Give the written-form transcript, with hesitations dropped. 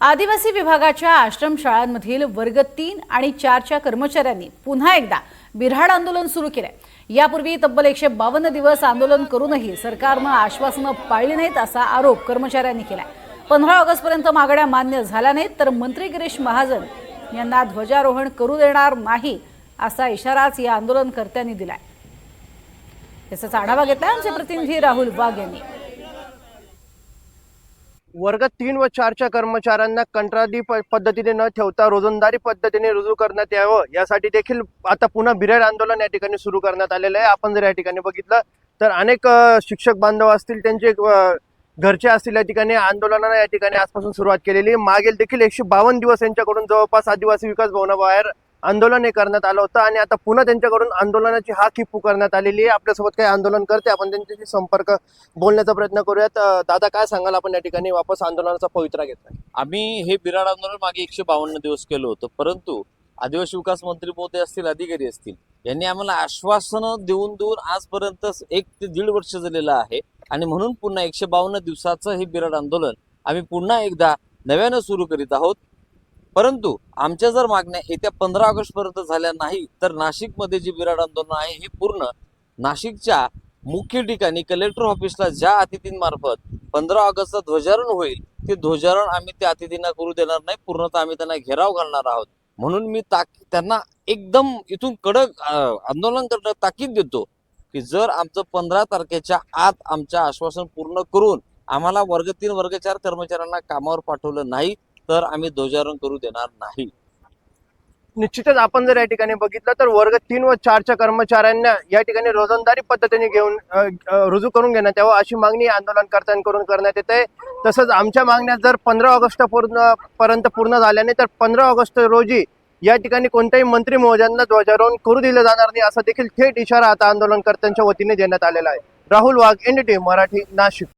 आदिवासी विभागाच्या आश्रमशाळांमधील वर्ग 3 आणि 4च्या कर्मचाऱ्यांनी पुन्हा एकदा बिऱ्हाड आंदोलन सुरू केलंय। यापूर्वी तब्बल 152 दिवस आंदोलन करूनही सरकारनं आश्वासनं पाळली नाहीत असा आरोप कर्मचाऱ्यांनी केलाय। 15 ऑगस्टपर्यंत मागण्या मान्य झाल्या नाहीत तर मंत्री गिरीश महाजन यांना ध्वजारोहण करू देणार नाही असा इशाराच या आंदोलनकर्त्यांनी दिलाय। याचा आढावा घेतलाय आमचे प्रतिनिधी राहुल वाघ यांनी। वर्ग 3 व 4च्या कर्मचाऱ्यांना कंत्राटी पद्धतीने न ठेवता रोजंदारी पद्धतीने रुजू करण्यात यावं यासाठी देखील आता पुन्हा बिऱ्हाड आंदोलन या ठिकाणी सुरू करण्यात आलेलं आहे। आपण जर या ठिकाणी बघितलं तर अनेक शिक्षक बांधव असतील, त्यांचे घरचे असतील, या ठिकाणी आंदोलनाला या ठिकाणी आजपासून सुरुवात केलेली आहे। मागील देखील 152 दिवस यांच्याकडून जवळपास आदिवासी विकास भवनाबाहेर आंदोलन हे करण्यात आलं होतं आणि आता पुन्हा त्यांच्याकडून आंदोलनाची हाक ही पुकारण्यात आलेली आहे। आपल्यासोबत काही आंदोलन करते, आपण त्यांच्याशी संपर्क बोलण्याचा प्रयत्न करूयात। दादा, काय सांगाल, आपण या ठिकाणी वापस आंदोलनाचा पवित्रा घेतला? आम्ही हे बिऱ्हाड आंदोलन मागे 152 दिवस केलं होतं, परंतु आदिवासी विकास मंत्री महोदय असतील, अधिकारी असतील, यांनी आम्हाला आश्वासनं देऊन आजपर्यंत 1 ते 1.5 वर्ष झालेलं आहे आणि म्हणून पुन्हा 152 दिवसाचं हे बिऱ्हाड आंदोलन आम्ही पुन्हा एकदा नव्यानं सुरू करीत आहोत। परंतु आमच्या जर मागण्या येत्या 15 ऑगस्टपर्यंत झाल्या नाही तर नाशिकमध्ये जे बिऱ्हाड आंदोलन आहे हे पूर्ण नाशिकच्या मुख्य ठिकाणी कलेक्टर ऑफिसला ज्या अतिथींमार्फत 15 ऑगस्टचा ध्वजारोहण होईल ते ध्वजारोहण आम्ही त्या अतिथींना करू देणार नाही, पूर्णतः आम्ही त्यांना घेराव घालणार आहोत। म्हणून मी त्यांना एकदम इथून कडक आंदोलन करण्यात ताकीद देतो की जर आमचं 15 तारखेच्या आत आमचं आश्वासन पूर्ण करून आम्हाला वर्ग 3 वर्ग 4 कर्मचाऱ्यांना कामावर पाठवलं नाही तर आम्ही ध्वजारोहण करू देणार नाही। निश्चितच आपण जर या ठिकाणी बघितलं तर वर्ग 3 व 4च्या कर्मचाऱ्यांना या ठिकाणी रोजंदारी पद्धतीने घेऊन रुजू करून घेण्यात यावं अशी मागणी आंदोलनकर्त्यांकडून करण्यात येते। तसंच आमच्या मागण्या जर 15 ऑगस्ट पर्यंत पूर्ण झाल्या नाही तर 15 ऑगस्ट रोजी या ठिकाणी कोणत्याही मंत्री महोदयांना ध्वजारोहण करू दिलं जाणार नाही असा देखील थेट इशारा आता आंदोलनकर्त्यांच्या वतीने देण्यात आलेला आहे। राहुल वाघ, NDTV मराठी, नाशिक।